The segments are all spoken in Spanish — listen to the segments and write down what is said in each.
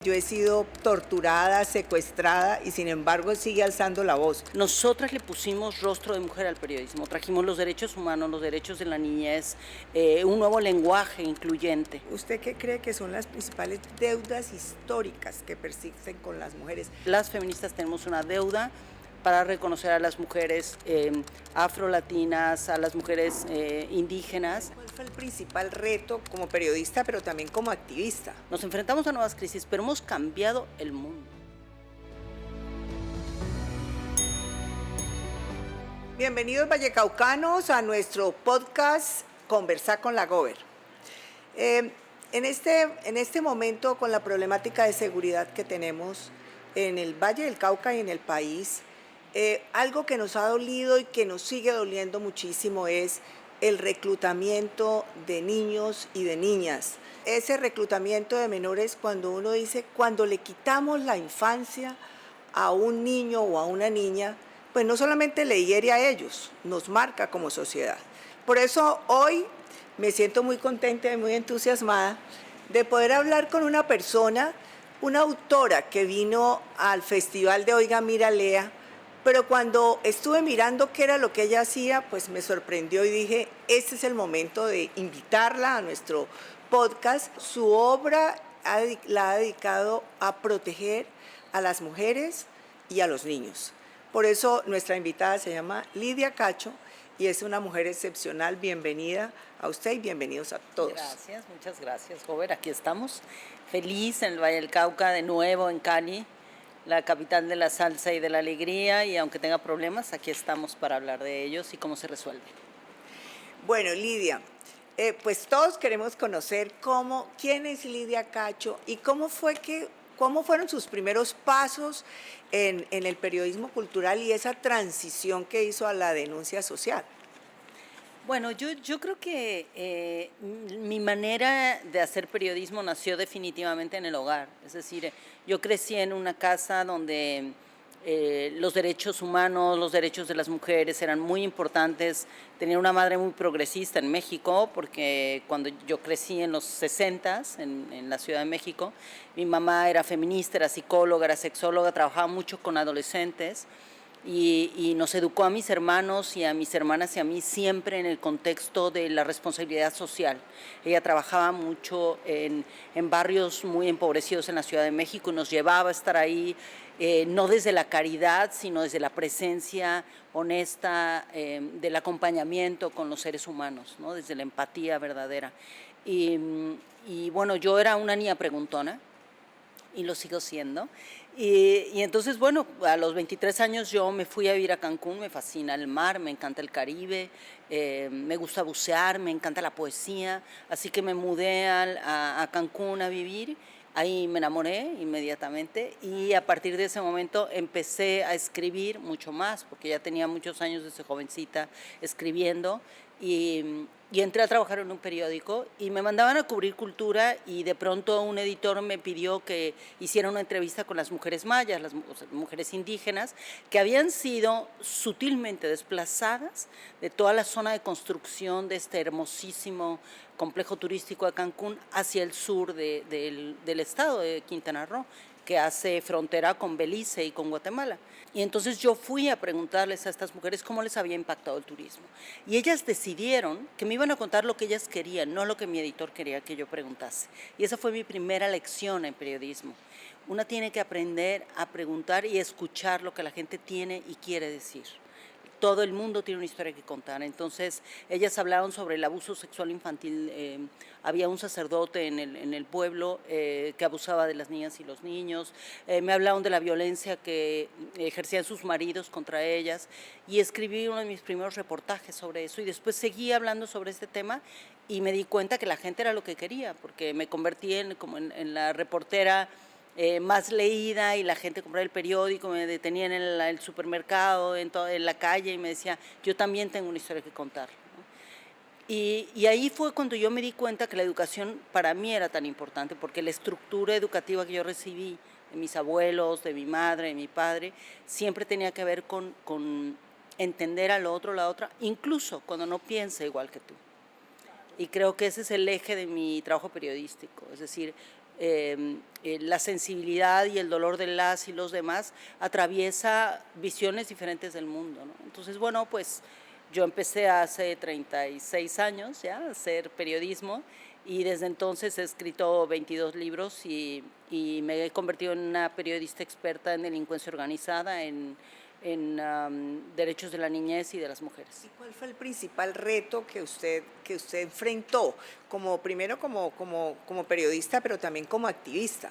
Yo he sido torturada, secuestrada y sin embargo sigue alzando la voz. Nosotras le pusimos rostro de mujer al periodismo, trajimos los derechos humanos, los derechos de la niñez, un nuevo lenguaje incluyente. ¿Usted qué cree que son las principales deudas históricas que persisten con las mujeres? Las feministas tenemos una deuda para reconocer a las mujeres afrolatinas, a las mujeres indígenas. ¿Cuál fue el principal reto como periodista, pero también como activista? Nos enfrentamos a nuevas crisis, pero hemos cambiado el mundo. Bienvenidos vallecaucanos a nuestro podcast Conversar con la Gober. En este momento, con la problemática de seguridad que tenemos en el Valle del Cauca y en el país, algo que nos ha dolido y que nos sigue doliendo muchísimo es el reclutamiento de niños y de niñas. Ese reclutamiento de menores, cuando uno dice, cuando le quitamos la infancia a un niño o a una niña, pues no solamente le hiere a ellos, nos marca como sociedad. Por eso hoy me siento muy contenta y muy entusiasmada de poder hablar con una persona, una autora que vino al festival de Oiga, Mira, Lea, pero cuando estuve mirando qué era lo que ella hacía, pues me sorprendió y dije, este es el momento de invitarla a nuestro podcast. Su obra la ha dedicado a proteger a las mujeres y a los niños. Por eso nuestra invitada se llama Lidia Cacho y es una mujer excepcional. Bienvenida a usted y bienvenidos a todos. Gracias, muchas gracias, Gober. Aquí estamos, feliz en el Valle del Cauca, de nuevo en Cali, la capital de la salsa y de la alegría, y aunque tenga problemas, aquí estamos para hablar de ellos y cómo se resuelven. Bueno, Lidia, pues todos queremos conocer quién es Lidia Cacho y cómo fueron sus primeros pasos en el periodismo cultural y esa transición que hizo a la denuncia social. Bueno, yo creo que mi manera de hacer periodismo nació definitivamente en el hogar. Es decir, yo crecí en una casa donde los derechos humanos, los derechos de las mujeres eran muy importantes. Tenía una madre muy progresista en México, porque cuando yo crecí en los 60s en la Ciudad de México, mi mamá era feminista, era psicóloga, era sexóloga, trabajaba mucho con adolescentes. Y nos educó a mis hermanos y a mis hermanas y a mí siempre en el contexto de la responsabilidad social. Ella trabajaba mucho en barrios muy empobrecidos en la Ciudad de México y nos llevaba a estar ahí, no desde la caridad, sino desde la presencia honesta, del acompañamiento con los seres humanos, ¿no? Desde la empatía verdadera. Y bueno, yo era una niña preguntona, y lo sigo siendo. Y entonces, bueno, a los 23 años yo me fui a vivir a Cancún. Me fascina el mar, me encanta el Caribe, me gusta bucear, me encanta la poesía, así que me mudé a Cancún a vivir. Ahí me enamoré inmediatamente y a partir de ese momento empecé a escribir mucho más, porque ya tenía muchos años desde jovencita escribiendo, y entré a trabajar en un periódico y me mandaban a cubrir cultura, y de pronto un editor me pidió que hiciera una entrevista con las mujeres mayas, mujeres indígenas, que habían sido sutilmente desplazadas de toda la zona de construcción de este hermosísimo complejo turístico de Cancún hacia el sur del estado de Quintana Roo, que hace frontera con Belice y con Guatemala. Y entonces yo fui a preguntarles a estas mujeres cómo les había impactado el turismo. Y ellas decidieron que me iban a contar lo que ellas querían, no lo que mi editor quería que yo preguntase. Y esa fue mi primera lección en periodismo. Una tiene que aprender a preguntar y escuchar lo que la gente tiene y quiere decir. Todo el mundo tiene una historia que contar. Entonces, ellas hablaron sobre el abuso sexual infantil. Había un sacerdote en el pueblo que abusaba de las niñas y los niños. Me hablaron de la violencia que ejercían sus maridos contra ellas. Y escribí uno de mis primeros reportajes sobre eso. Y después seguí hablando sobre este tema y me di cuenta que la gente era lo que quería, porque me convertí en la reportera más leída, y la gente compraba el periódico, me detenía en el supermercado, en la calle, y me decía, yo también tengo una historia que contar, ¿no? Y ahí fue cuando yo me di cuenta que la educación para mí era tan importante, porque la estructura educativa que yo recibí de mis abuelos, de mi madre, de mi padre, siempre tenía que ver con entender al otro, la otra, incluso cuando no piensa igual que tú. Y creo que ese es el eje de mi trabajo periodístico, es decir, la sensibilidad y el dolor de las y los demás atraviesa visiones diferentes del mundo, ¿no? Entonces, bueno, pues yo empecé hace 36 años ya a hacer periodismo y desde entonces he escrito 22 libros y me he convertido en una periodista experta en delincuencia organizada, en derechos de la niñez y de las mujeres. ¿Y cuál fue el principal reto que usted enfrentó, primero como periodista, pero también como activista?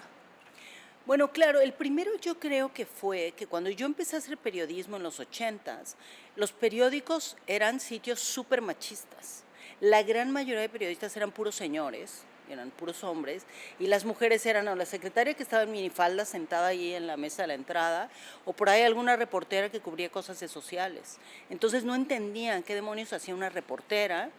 Bueno, claro, el primero yo creo que fue que cuando yo empecé a hacer periodismo en los 80s, los periódicos eran sitios súper machistas. La gran mayoría de periodistas eran puros señores, eran puros hombres, y las mujeres eran o la secretaria que estaba en minifalda sentada ahí en la mesa de la entrada, o por ahí alguna reportera que cubría cosas de sociales. Entonces no entendían qué demonios hacía una reportera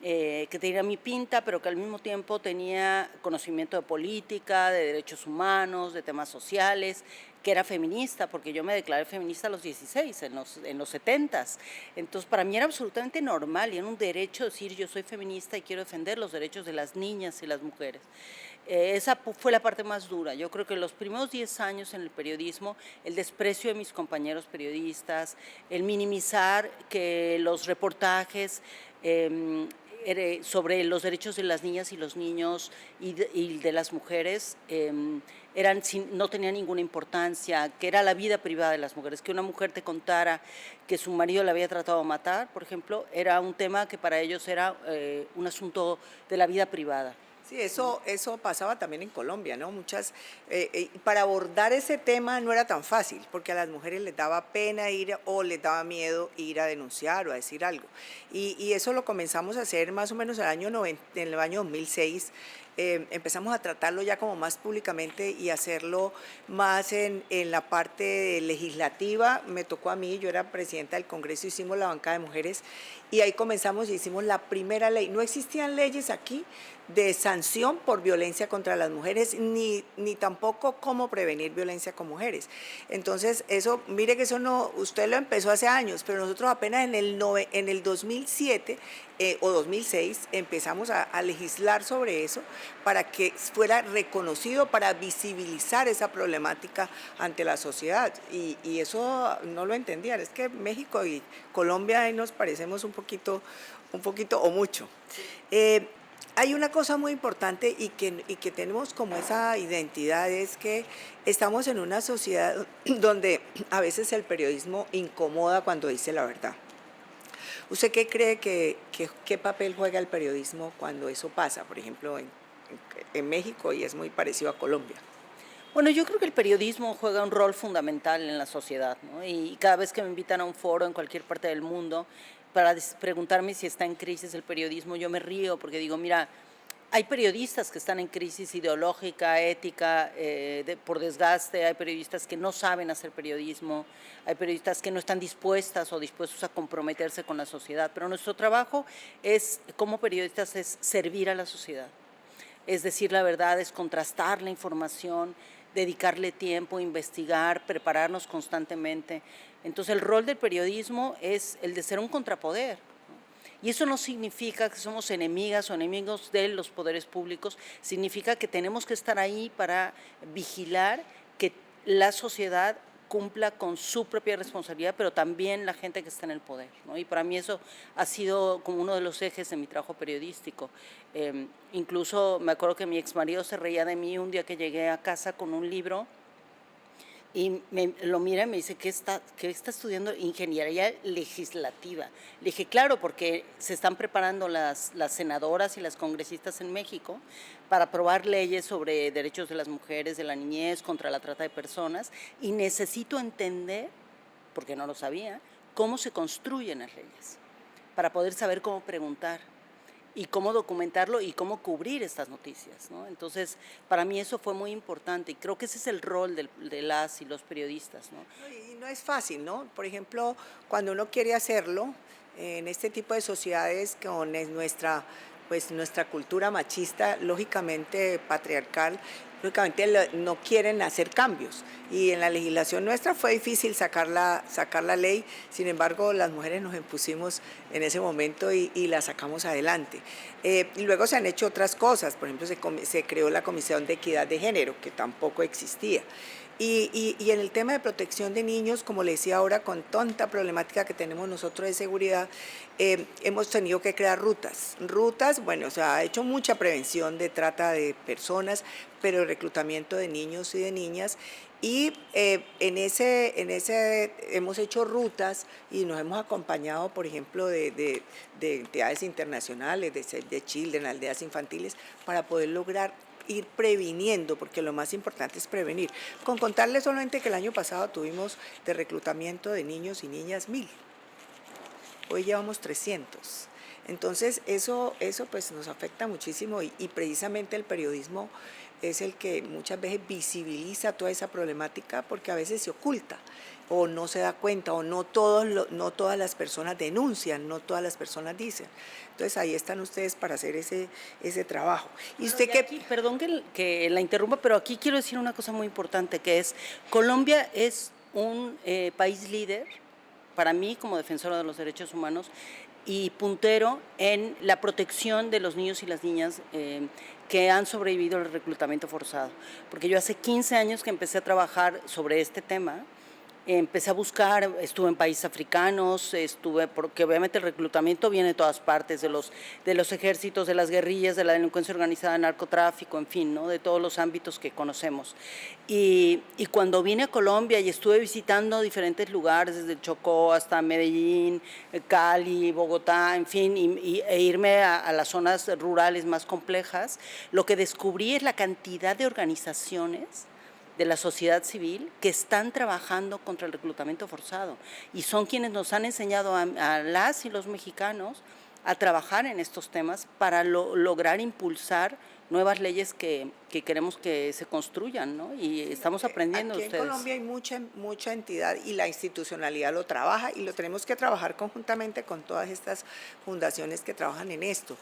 que tenía mi pinta, pero que al mismo tiempo tenía conocimiento de política, de derechos humanos, de temas sociales, que era feminista, porque yo me declaré feminista a los 16, en los 70s. Entonces, para mí era absolutamente normal y era un derecho decir yo soy feminista y quiero defender los derechos de las niñas y las mujeres. Esa fue la parte más dura. Yo creo que los primeros 10 años en el periodismo, el desprecio de mis compañeros periodistas, el minimizar que los reportajes sobre los derechos de las niñas y los niños y de las mujeres no tenía ninguna importancia, que era la vida privada de las mujeres, que una mujer te contara que su marido la había tratado de matar, por ejemplo, era un tema que para ellos era un asunto de la vida privada. Sí, eso pasaba también en Colombia, ¿no? Para abordar ese tema no era tan fácil, porque a las mujeres les daba pena ir o les daba miedo ir a denunciar o a decir algo. Y eso lo comenzamos a hacer más o menos en el año 2006. Empezamos a tratarlo ya como más públicamente y hacerlo más en la parte legislativa. Me tocó a mí, yo era presidenta del Congreso, hicimos la bancada de mujeres y ahí comenzamos y hicimos la primera ley. No existían leyes aquí de sanción por violencia contra las mujeres, ni tampoco cómo prevenir violencia con mujeres. Entonces, mire que eso no, usted lo empezó hace años, pero nosotros apenas en el 2007 o 2006 empezamos a legislar sobre eso para que fuera reconocido, para visibilizar esa problemática ante la sociedad. Y eso no lo entendían. Es que México y Colombia ahí nos parecemos un poquito o mucho. Hay una cosa muy importante y que tenemos como esa identidad, es que estamos en una sociedad donde a veces el periodismo incomoda cuando dice la verdad. ¿Usted qué cree qué papel juega el periodismo cuando eso pasa, por ejemplo, en México, y es muy parecido a Colombia? Bueno, yo creo que el periodismo juega un rol fundamental en la sociedad, ¿no? Y cada vez que me invitan a un foro en cualquier parte del mundo para preguntarme si está en crisis el periodismo, yo me río porque digo, mira, hay periodistas que están en crisis ideológica, ética, por desgaste, hay periodistas que no saben hacer periodismo, hay periodistas que no están dispuestas o dispuestos a comprometerse con la sociedad, pero nuestro trabajo como periodistas es servir a la sociedad, es decir la verdad, es contrastar la información, dedicarle tiempo, investigar, prepararnos constantemente. Entonces el rol del periodismo es el de ser un contrapoder, ¿no? Y eso no significa que somos enemigas o enemigos de los poderes públicos, significa que tenemos que estar ahí para vigilar que la sociedad cumpla con su propia responsabilidad, pero también la gente que está en el poder, ¿no? Y para mí eso ha sido como uno de los ejes de mi trabajo periodístico. Incluso me acuerdo que mi exmarido se reía de mí un día que llegué a casa con un libro y lo mira y me dice, ¿qué está estudiando? Ingeniería legislativa. Le dije, claro, porque se están preparando las senadoras y las congresistas en México para aprobar leyes sobre derechos de las mujeres, de la niñez, contra la trata de personas, y necesito entender, porque no lo sabía, cómo se construyen las leyes, para poder saber cómo preguntar y cómo documentarlo y cómo cubrir estas noticias, ¿no? Entonces, para mí eso fue muy importante y creo que ese es el rol de las y los periodistas, ¿no? Y no es fácil, ¿no? Por ejemplo, cuando uno quiere hacerlo en este tipo de sociedades con nuestra cultura machista, lógicamente patriarcal, lógicamente no quieren hacer cambios. Y en la legislación nuestra fue difícil sacar la ley, sin embargo las mujeres nos impusimos en ese momento y la sacamos adelante. Y luego se han hecho otras cosas, por ejemplo se creó la Comisión de Equidad de Género, que tampoco existía. Y en el tema de protección de niños, como le decía ahora, con tanta problemática que tenemos nosotros de seguridad, hemos tenido que crear rutas. Bueno, se ha hecho mucha prevención de trata de personas, pero el reclutamiento de niños y de niñas. Y en ese hemos hecho rutas y nos hemos acompañado, por ejemplo, de entidades internacionales, de Save the Children, aldeas infantiles, para poder lograr ir previniendo, porque lo más importante es prevenir. Con contarles solamente que el año pasado tuvimos de reclutamiento de niños y niñas 1000. Hoy llevamos 300. Entonces eso pues nos afecta muchísimo y precisamente el periodismo es el que muchas veces visibiliza toda esa problemática porque a veces se oculta o no se da cuenta o no todas las personas denuncian, no todas las personas dicen. Entonces ahí están ustedes para hacer ese trabajo. Y usted perdón que la interrumpa, pero aquí quiero decir una cosa muy importante, que es Colombia es un país líder, para mí como defensora de los derechos humanos, y puntero en la protección de los niños y las niñas que han sobrevivido al reclutamiento forzado. Porque yo hace 15 años que empecé a trabajar sobre este tema, empecé a buscar, estuve en países africanos, porque obviamente el reclutamiento viene de todas partes, de los ejércitos, de las guerrillas, de la delincuencia organizada, narcotráfico, en fin, ¿no? De todos los ámbitos que conocemos. Y cuando vine a Colombia y estuve visitando diferentes lugares, desde Chocó hasta Medellín, Cali, Bogotá, en fin, e irme a las zonas rurales más complejas, lo que descubrí es la cantidad de organizaciones de la sociedad civil que están trabajando contra el reclutamiento forzado y son quienes nos han enseñado a las y los mexicanos a trabajar en estos temas para lograr impulsar nuevas leyes que queremos que se construyan, ¿no? Y estamos aprendiendo de ustedes. En Colombia hay mucha entidad y la institucionalidad lo trabaja y lo tenemos que trabajar conjuntamente con todas estas fundaciones que trabajan en esto.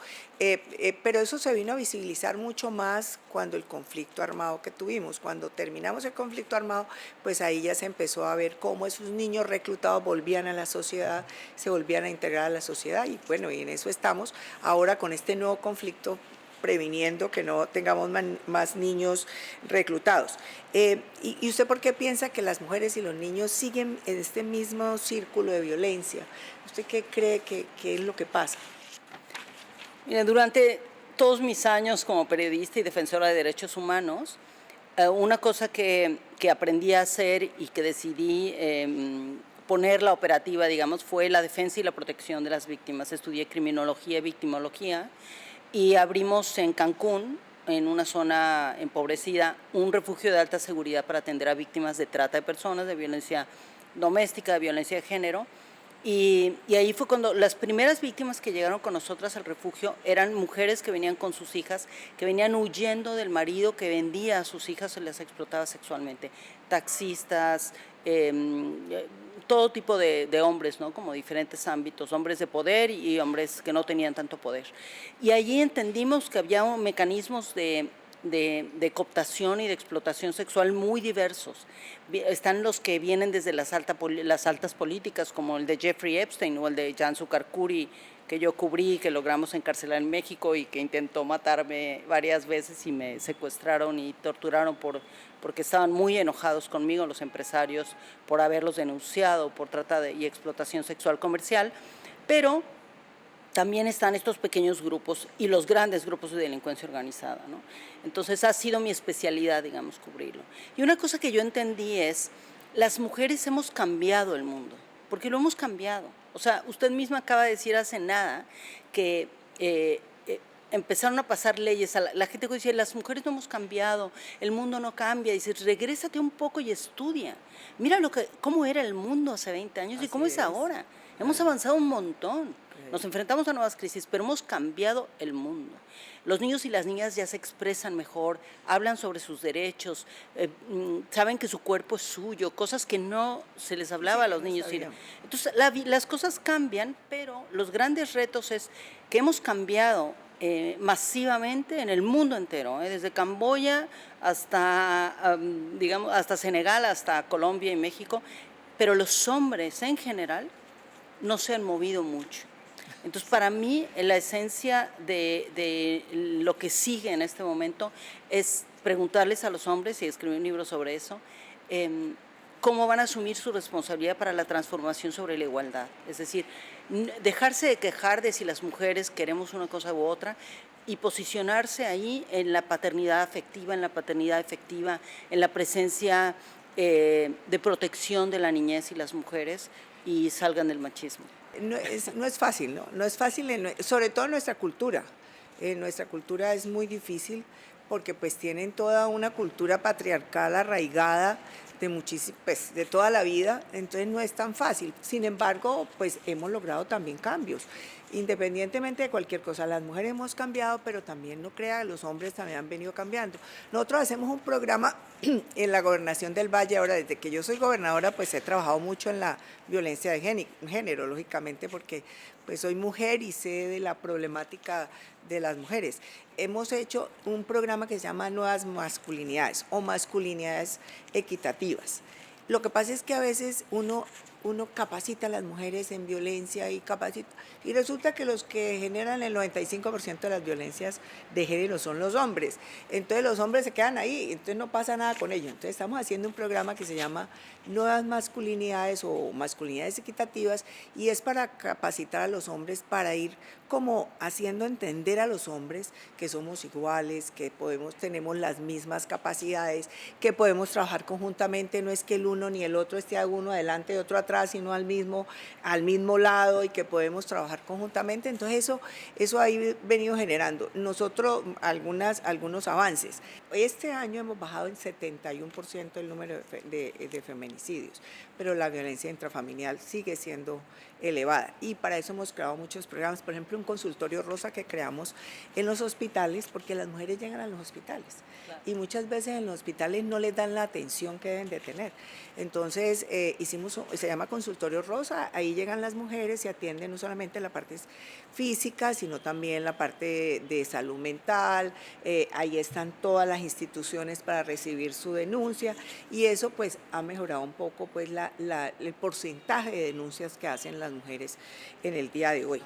Pero eso se vino a visibilizar mucho más cuando el conflicto armado que tuvimos. Cuando terminamos el conflicto armado, pues ahí ya se empezó a ver cómo esos niños reclutados volvían a la sociedad, se volvían a integrar a la sociedad y bueno, y en eso estamos ahora con este nuevo conflicto, previniendo que no tengamos más niños reclutados. ¿Y usted por qué piensa que las mujeres y los niños siguen en este mismo círculo de violencia? ¿Usted qué cree que es lo que pasa? Mira, durante todos mis años como periodista y defensora de derechos humanos, una cosa que aprendí a hacer y que decidí ponerla operativa, digamos, fue la defensa y la protección de las víctimas. Estudié criminología y victimología, y abrimos en Cancún, en una zona empobrecida, un refugio de alta seguridad para atender a víctimas de trata de personas, de violencia doméstica, de violencia de género. Y ahí fue cuando las primeras víctimas que llegaron con nosotras al refugio eran mujeres que venían con sus hijas, que venían huyendo del marido que vendía a sus hijas, se las explotaba sexualmente. Taxistas, todo tipo de hombres, ¿no? Como diferentes ámbitos, hombres de poder y hombres que no tenían tanto poder. Y allí entendimos que había mecanismos de cooptación y de explotación sexual muy diversos. Están los que vienen desde las altas políticas, como el de Jeffrey Epstein o el de Jan Sukarkuri, que yo cubrí, que logramos encarcelar en México y que intentó matarme varias veces y me secuestraron y torturaron porque estaban muy enojados conmigo los empresarios por haberlos denunciado por trata y explotación sexual comercial, pero también están estos pequeños grupos y los grandes grupos de delincuencia organizada, ¿no? Entonces ha sido mi especialidad, digamos, cubrirlo. Y una cosa que yo entendí es, las mujeres hemos cambiado el mundo, porque lo hemos cambiado. O sea, usted misma acaba de decir hace nada que empezaron a pasar leyes, la gente que dice, las mujeres no hemos cambiado, el mundo no cambia, dice, regrésate un poco y estudia. Mira cómo era el mundo hace 20 años y cómo es ahora. Hemos avanzado un montón. Nos enfrentamos a nuevas crisis, pero hemos cambiado el mundo. Los niños y las niñas ya se expresan mejor, hablan sobre sus derechos, saben que su cuerpo es suyo, cosas que no se les hablaba a los niños. Entonces, las cosas cambian, pero los grandes retos es que hemos cambiado masivamente en el mundo entero, desde Camboya hasta, digamos, hasta Senegal, hasta Colombia y México, pero los hombres en general no se han movido mucho. Entonces, para mí, la esencia de lo que sigue en este momento es preguntarles a los hombres, y escribí un libro sobre eso, cómo van a asumir su responsabilidad para la transformación sobre la igualdad. Es decir, dejarse de quejar de si las mujeres queremos una cosa u otra y posicionarse ahí en la paternidad afectiva, en la paternidad efectiva, en la presencia de protección de la niñez y las mujeres, y salgan del machismo. No es fácil, ¿no? No es fácil, sobre todo en nuestra cultura. En nuestra cultura es muy difícil porque pues tienen toda una cultura patriarcal arraigada pues, de toda la vida, entonces no es tan fácil. Sin embargo, pues hemos logrado también cambios. Independientemente de cualquier cosa, las mujeres hemos cambiado, pero también no crea, los hombres también han venido cambiando. Nosotros hacemos un programa en la Gobernación del Valle. Ahora, desde que yo soy gobernadora, pues he trabajado mucho en la violencia de género, lógicamente, porque pues soy mujer y sé de la problemática de las mujeres. Hemos hecho un programa que se llama Nuevas Masculinidades o Masculinidades Equitativas. Lo que pasa es que a veces uno capacita a las mujeres en violencia y resulta que los que generan el 95% de las violencias de género son los hombres. Entonces los hombres se quedan ahí, entonces no pasa nada con ellos. Entonces estamos haciendo un programa que se llama Nuevas Masculinidades o Masculinidades Equitativas, y es para capacitar a los hombres, para ir como haciendo entender a los hombres que somos iguales, que tenemos las mismas capacidades, que podemos trabajar conjuntamente, no es que el uno ni el otro esté uno adelante y otro atrás, sino al mismo lado, y que podemos trabajar conjuntamente. Entonces eso ha venido generando nosotros algunos avances. Este año hemos bajado en 71% el número de feminicidios, pero la violencia intrafamiliar sigue siendo elevada, y para eso hemos creado muchos programas. Por ejemplo, un consultorio rosa que creamos en los hospitales, porque las mujeres llegan a los hospitales, claro, y muchas veces en los hospitales no les dan la atención que deben de tener. Entonces se llama consultorio rosa, ahí llegan las mujeres y atienden no solamente la parte física, sino también la parte de salud mental. Ahí están todas las instituciones para recibir su denuncia, y eso pues ha mejorado un poco pues el porcentaje de denuncias que hacen las mujeres en el día de hoy.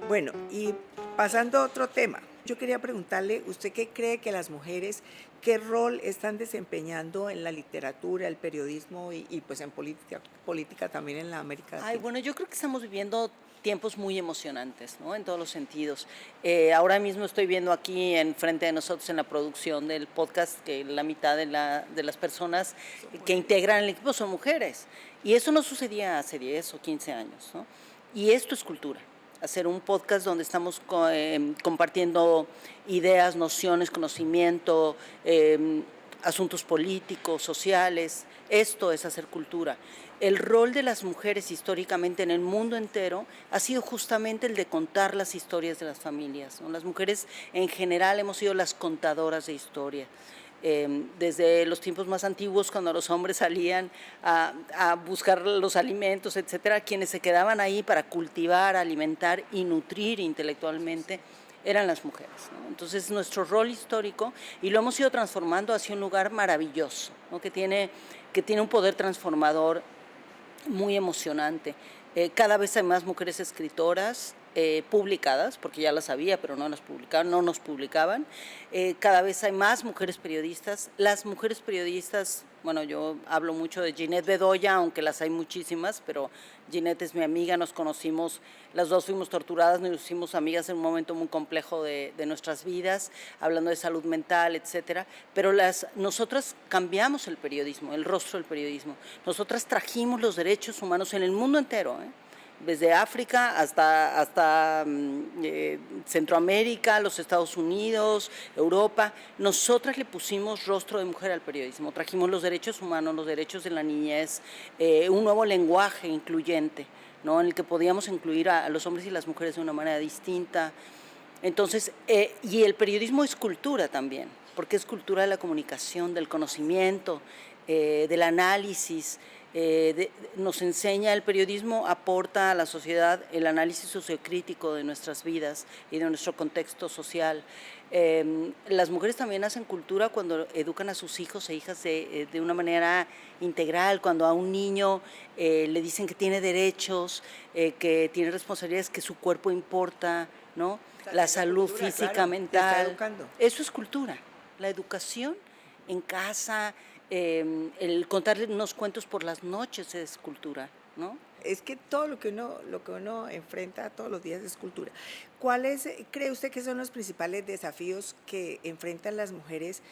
Bueno, y pasando a otro tema, yo quería preguntarle, ¿usted qué cree que las mujeres, qué rol están desempeñando en la literatura, el periodismo y pues en política también en la América Latina? Bueno, yo creo que estamos viviendo tiempos muy emocionantes, ¿no? En todos los sentidos. Ahora mismo estoy viendo aquí enfrente de nosotros en la producción del podcast que la mitad de las personas que integran el equipo son mujeres. Y eso no sucedía hace 10 o 15 años, ¿no? Y esto es cultura. Hacer un podcast donde estamos compartiendo ideas, nociones, conocimiento, asuntos políticos, sociales. Esto es hacer cultura. El rol de las mujeres históricamente en el mundo entero ha sido justamente el de contar las historias de las familias, ¿no? Las mujeres en general hemos sido las contadoras de historia. Desde los tiempos más antiguos, cuando los hombres salían a buscar los alimentos, etcétera, quienes se quedaban ahí para cultivar, alimentar y nutrir intelectualmente eran las mujeres, ¿no? Entonces nuestro rol histórico, y lo hemos ido transformando hacia un lugar maravilloso, ¿no? que tiene un poder transformador muy emocionante. Cada vez hay más mujeres escritoras publicadas, porque ya las había, pero no nos publicaban. Cada vez hay más mujeres periodistas. Las mujeres periodistas, bueno, yo hablo mucho de Ginette Bedoya, aunque las hay muchísimas, pero Ginette es mi amiga, nos conocimos, las dos fuimos torturadas, nos hicimos amigas en un momento muy complejo de nuestras vidas, hablando de salud mental, etcétera, pero nosotras cambiamos el periodismo, el rostro del periodismo. Nosotras trajimos los derechos humanos en el mundo entero, desde África hasta Centroamérica, los Estados Unidos, Europa. Nosotras le pusimos rostro de mujer al periodismo, trajimos los derechos humanos, los derechos de la niñez, un nuevo lenguaje incluyente, ¿no? En el que podíamos incluir a los hombres y las mujeres de una manera distinta. Entonces, y el periodismo es cultura también, porque es cultura de la comunicación, del conocimiento, del análisis. nos enseña, el periodismo aporta a la sociedad el análisis sociocrítico de nuestras vidas y de nuestro contexto social. Las mujeres también hacen cultura cuando educan a sus hijos e hijas de una manera integral, cuando a un niño le dicen que tiene derechos, que tiene responsabilidades, que su cuerpo importa, ¿no? O sea, La que salud cultura, física, claro, te está mental. educando. Eso es cultura. La educación en casa, el contarle unos cuentos por las noches es cultura, ¿no? Es que todo lo que uno enfrenta todos los días es cultura. ¿Cuáles cree usted que son los principales desafíos que enfrentan las mujeres,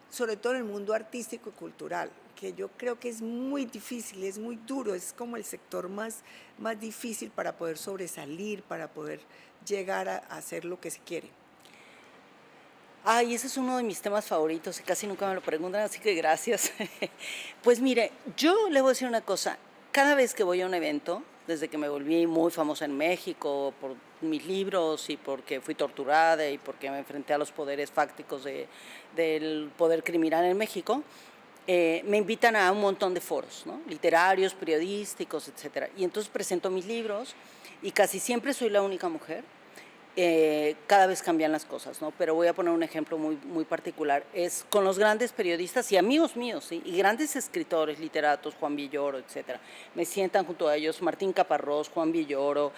sobre todo en el mundo artístico y cultural? Que yo creo que es muy difícil, es muy duro, es como el sector más difícil para poder sobresalir, para poder llegar a hacer lo que se quiere. Ay, ese es uno de mis temas favoritos y casi nunca me lo preguntan, así que gracias. Pues mire, yo le voy a decir una cosa. Cada vez que voy a un evento, desde que me volví muy famosa en México por mis libros y porque fui torturada y porque me enfrenté a los poderes fácticos del poder criminal en México, me invitan a un montón de foros, ¿no? Literarios, periodísticos, etcétera. Y entonces presento mis libros y casi siempre soy la única mujer. Cada vez cambian las cosas, ¿no? Pero voy a poner un ejemplo muy particular. Es con los grandes periodistas y amigos míos, ¿sí? Y grandes escritores, literatos, Juan Villoro, etcétera. Me sientan junto a ellos Martín Caparrós, Juan Villoro,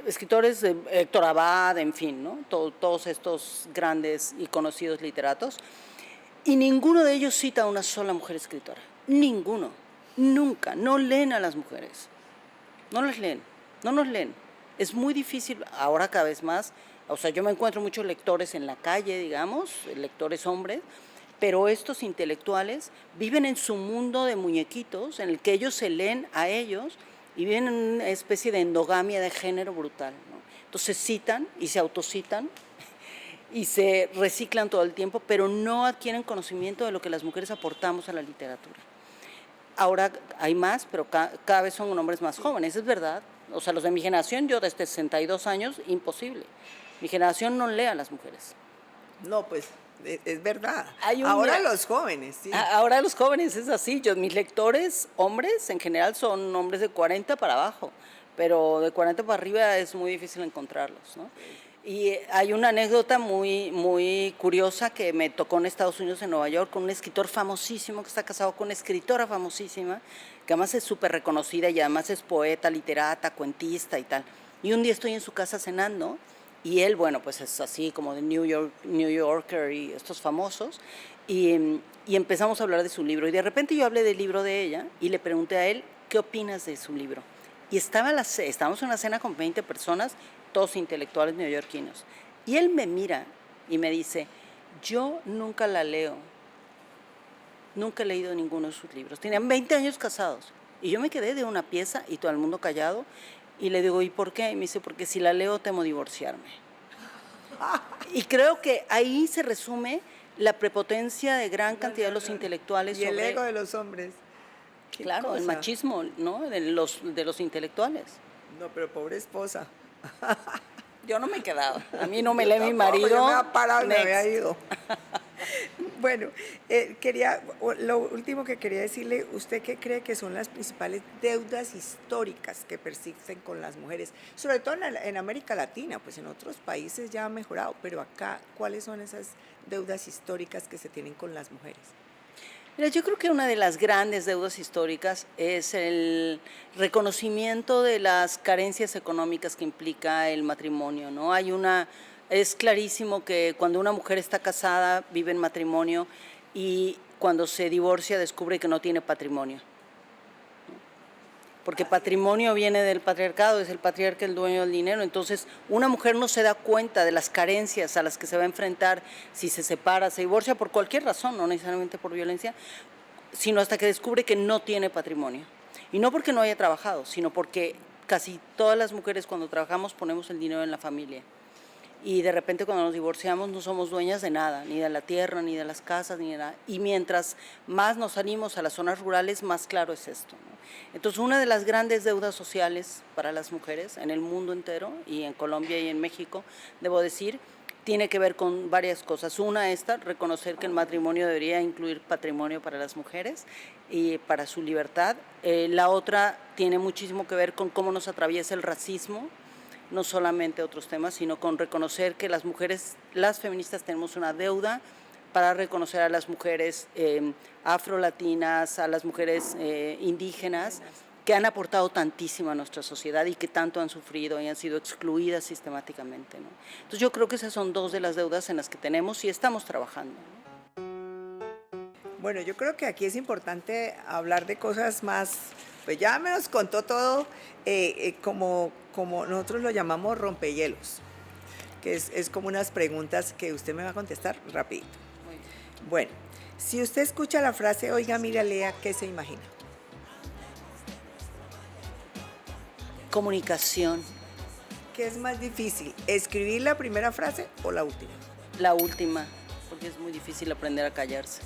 escritores, Héctor Abad, en fin, ¿no? Todos estos grandes y conocidos literatos. Y ninguno de ellos cita a una sola mujer escritora. Ninguno. Nunca. No leen a las mujeres. No las leen. No nos leen. Es muy difícil, ahora cada vez más, o sea, yo me encuentro muchos lectores en la calle, digamos, lectores hombres, pero estos intelectuales viven en su mundo de muñequitos, en el que ellos se leen a ellos y viven en una especie de endogamia de género brutal, ¿no? Entonces citan y se autocitan y se reciclan todo el tiempo, pero no adquieren conocimiento de lo que las mujeres aportamos a la literatura. Ahora hay más, pero cada vez son hombres más jóvenes, es verdad. O sea, los de mi generación, yo desde 62 años, imposible. Mi generación no lee a las mujeres. No, pues es verdad. Ahora los jóvenes, sí. Ahora los jóvenes es así. Mis lectores, hombres, en general son hombres de 40 para abajo, pero de 40 para arriba es muy difícil encontrarlos, ¿no? Y hay una anécdota muy curiosa que me tocó en Estados Unidos, en Nueva York, con un escritor famosísimo que está casado con una escritora famosísima, que además es súper reconocida y además es poeta, literata, cuentista y tal. Y un día estoy en su casa cenando y él, bueno, pues es así como de New Yorker y estos famosos, y empezamos a hablar de su libro. Y de repente yo hablé del libro de ella y le pregunté a él, ¿qué opinas de su libro? Y estábamos en una cena con 20 personas, todos intelectuales neoyorquinos. Y él me mira y me dice, yo nunca la leo, nunca he leído ninguno de sus libros. Tenían 20 años casados. Y yo me quedé de una pieza y todo el mundo callado. Y le digo, ¿y por qué? Y me dice, porque si la leo temo divorciarme. Y creo que ahí se resume la prepotencia de gran cantidad de los intelectuales. Y el ego de los hombres. Claro, el machismo, ¿no? de los intelectuales. No, pero pobre esposa. Yo no me he quedado. A mí no me lee mi Tampoco, marido. yo me había parado y me Next. había ido. Bueno, lo último que quería decirle, ¿usted qué cree que son las principales deudas históricas que persisten con las mujeres? Sobre todo en América Latina, pues en otros países ya ha mejorado, pero acá, ¿cuáles son esas deudas históricas que se tienen con las mujeres? Mira, yo creo que una de las grandes deudas históricas es el reconocimiento de las carencias económicas que implica el matrimonio, ¿no? Es clarísimo que cuando una mujer está casada, vive en matrimonio y cuando se divorcia descubre que no tiene patrimonio. Porque patrimonio viene del patriarcado, es el patriarca el dueño del dinero. Entonces, una mujer no se da cuenta de las carencias a las que se va a enfrentar si se separa, se divorcia por cualquier razón, no necesariamente por violencia, sino hasta que descubre que no tiene patrimonio. Y no porque no haya trabajado, sino porque casi todas las mujeres cuando trabajamos ponemos el dinero en la familia. Y de repente cuando nos divorciamos no somos dueñas de nada, ni de la tierra, ni de las casas, ni de nada. Y mientras más nos salimos a las zonas rurales, más claro es esto, ¿no? Entonces, una de las grandes deudas sociales para las mujeres en el mundo entero, y en Colombia y en México, debo decir, tiene que ver con varias cosas. Una, reconocer que el matrimonio debería incluir patrimonio para las mujeres y para su libertad. La otra tiene muchísimo que ver con cómo nos atraviesa el racismo, no solamente otros temas, sino con reconocer que las mujeres, las feministas, tenemos una deuda para reconocer a las mujeres afrolatinas, a las mujeres indígenas, que han aportado tantísimo a nuestra sociedad y que tanto han sufrido y han sido excluidas sistemáticamente, ¿no? Entonces yo creo que esas son dos de las deudas en las que tenemos y estamos trabajando, ¿no? Bueno, yo creo que aquí es importante hablar de cosas más, pues ya me nos contó todo, como nosotros lo llamamos rompehielos, que es como unas preguntas que usted me va a contestar rapidito. Muy bien. Bueno, si usted escucha la frase, oiga, mira, Lea, ¿qué se imagina? Comunicación, ¿Qué es más difícil, escribir la primera frase o la última? la última, porque es muy difícil aprender a callarse.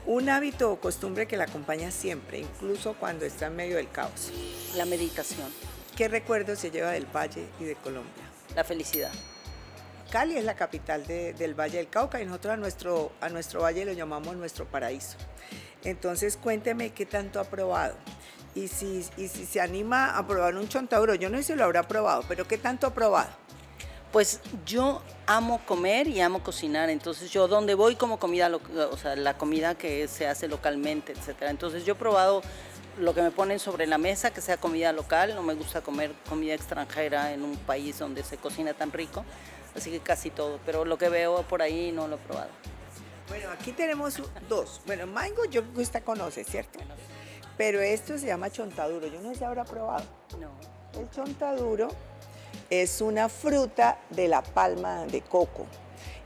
Un hábito o costumbre que la acompaña siempre, incluso cuando está en medio del caos. La meditación, ¿Qué recuerdo se lleva del Valle y de Colombia? la felicidad. Cali es la capital del Valle del Cauca y nosotros a nuestro valle lo llamamos nuestro paraíso. Entonces cuénteme qué tanto ha probado y si se anima a probar un chontaduro. Yo no sé si lo habrá probado, pero qué tanto ha probado. Pues yo amo comer y amo cocinar, entonces yo donde voy como comida, o sea, la comida que se hace localmente, etcétera. Entonces yo he probado lo que me ponen sobre la mesa, que sea comida local, no me gusta comer comida extranjera en un país donde se cocina tan rico, así que casi todo, pero lo que veo por ahí no lo he probado. Bueno, aquí tenemos dos. Bueno, mango yo creo que usted conoce, ¿cierto? Pero esto se llama chontaduro. Yo no sé si habrá probado. No. El chontaduro es una fruta de la palma de coco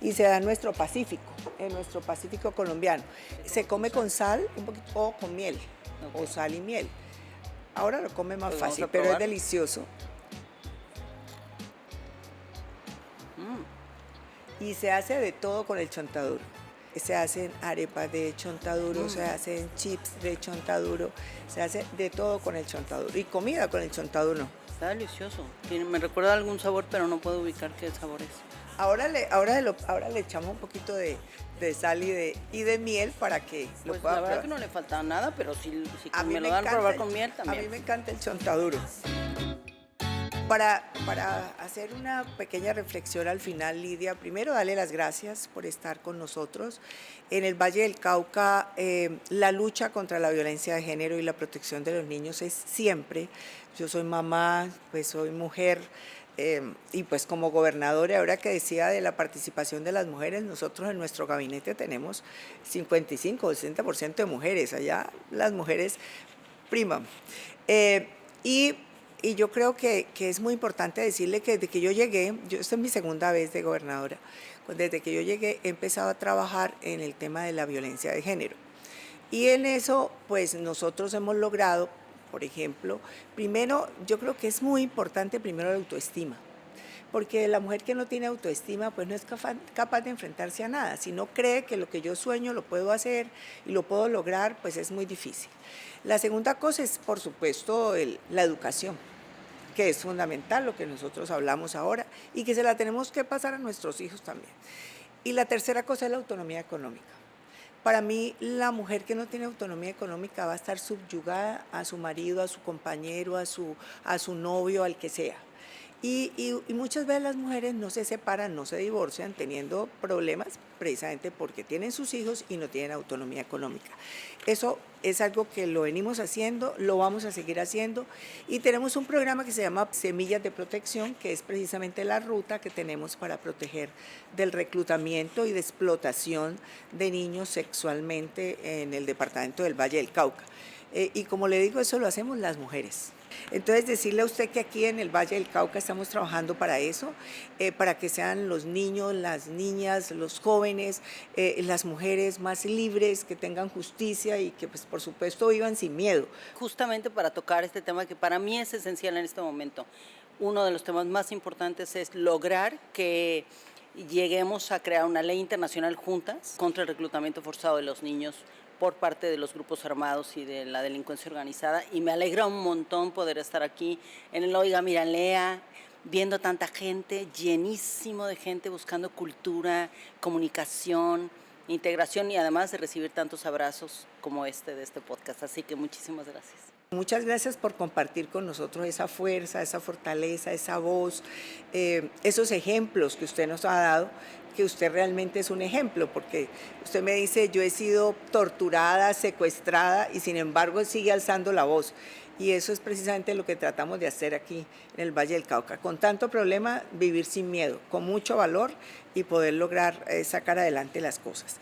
y se da en nuestro Pacífico colombiano. Se come con sal un poquito, o con miel, o sal y miel. Ahora lo come más Pues vamos fácil, a pero es probar. delicioso. Y se hace de todo con el chontaduro. Se hacen arepas de chontaduro, se hacen chips de chontaduro, se hace de todo con el chontaduro. Y comida con el chontaduro. Está delicioso. Me recuerda algún sabor, pero no puedo ubicar qué sabor es. Ahora le echamos un poquito de sal y de miel para que lo Pues pueda la verdad probar. que no le falta nada, pero si A mí me lo dan a encanta probar con miel A también. mí me encanta el chontaduro. Para hacer una pequeña reflexión al final, Lidia, primero darle las gracias por estar con nosotros. En el Valle del Cauca, la lucha contra la violencia de género y la protección de los niños es siempre. Yo soy mamá, pues soy mujer, y pues como gobernadora, ahora que decía de la participación de las mujeres, nosotros en nuestro gabinete tenemos 55 o 60% de mujeres, allá las mujeres priman. Y yo creo que es muy importante decirle que desde que yo llegué, esta es mi segunda vez de gobernadora, desde que yo llegué he empezado a trabajar en el tema de la violencia de género. Y en eso, pues nosotros hemos logrado, por ejemplo, primero, yo creo que es muy importante primero la autoestima. Porque la mujer que no tiene autoestima, pues no es capaz de enfrentarse a nada. Si no cree que lo que yo sueño lo puedo hacer y lo puedo lograr, pues es muy difícil. La segunda cosa es, por supuesto, la educación, que es fundamental, lo que nosotros hablamos ahora, y que se la tenemos que pasar a nuestros hijos también. Y la tercera cosa es la autonomía económica. Para mí, la mujer que no tiene autonomía económica va a estar subyugada a su marido, a su compañero, a su novio, al que sea. Y muchas veces las mujeres no se separan, no se divorcian teniendo problemas precisamente porque tienen sus hijos y no tienen autonomía económica. Eso es algo que lo venimos haciendo, lo vamos a seguir haciendo y tenemos un programa que se llama Semillas de Protección, que es precisamente la ruta que tenemos para proteger del reclutamiento y de explotación de niños sexualmente en el departamento del Valle del Cauca. Y como le digo, eso lo hacemos las mujeres. Entonces, decirle a usted que aquí en el Valle del Cauca estamos trabajando para eso, para que sean los niños, las niñas, los jóvenes, las mujeres más libres, que tengan justicia y que, pues, por supuesto, vivan sin miedo. Justamente para tocar este tema que para mí es esencial en este momento. Uno de los temas más importantes es lograr que lleguemos a crear una ley internacional juntas contra el reclutamiento forzado de los niños por parte de los grupos armados y de la delincuencia organizada, y me alegra un montón poder estar aquí en el Oiga, mira, Lea, viendo tanta gente, llenísimo de gente buscando cultura, comunicación, integración y además de recibir tantos abrazos como este de este podcast. Así que muchísimas gracias. Muchas gracias por compartir con nosotros esa fuerza, esa fortaleza, esa voz, esos ejemplos que usted nos ha dado, que usted realmente es un ejemplo, porque usted me dice, yo he sido torturada, secuestrada y sin embargo sigue alzando la voz. Y eso es precisamente lo que tratamos de hacer aquí en el Valle del Cauca. Con tanto problema, vivir sin miedo, con mucho valor y poder lograr sacar adelante las cosas.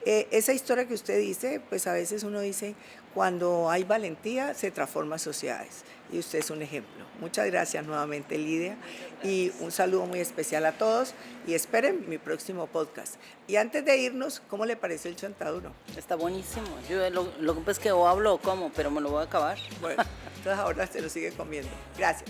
Esa historia que usted dice, pues a veces uno dice, cuando hay valentía se transforman sociedades. Y usted es un ejemplo. Muchas gracias nuevamente, Lidia. Y un saludo muy especial a todos. Y esperen mi próximo podcast. Y antes de irnos, ¿cómo le pareció el chontaduro? Está buenísimo. Yo lo que pasa es que o hablo o como, pero me lo voy a acabar. Bueno, entonces ahora se lo sigue comiendo. Gracias.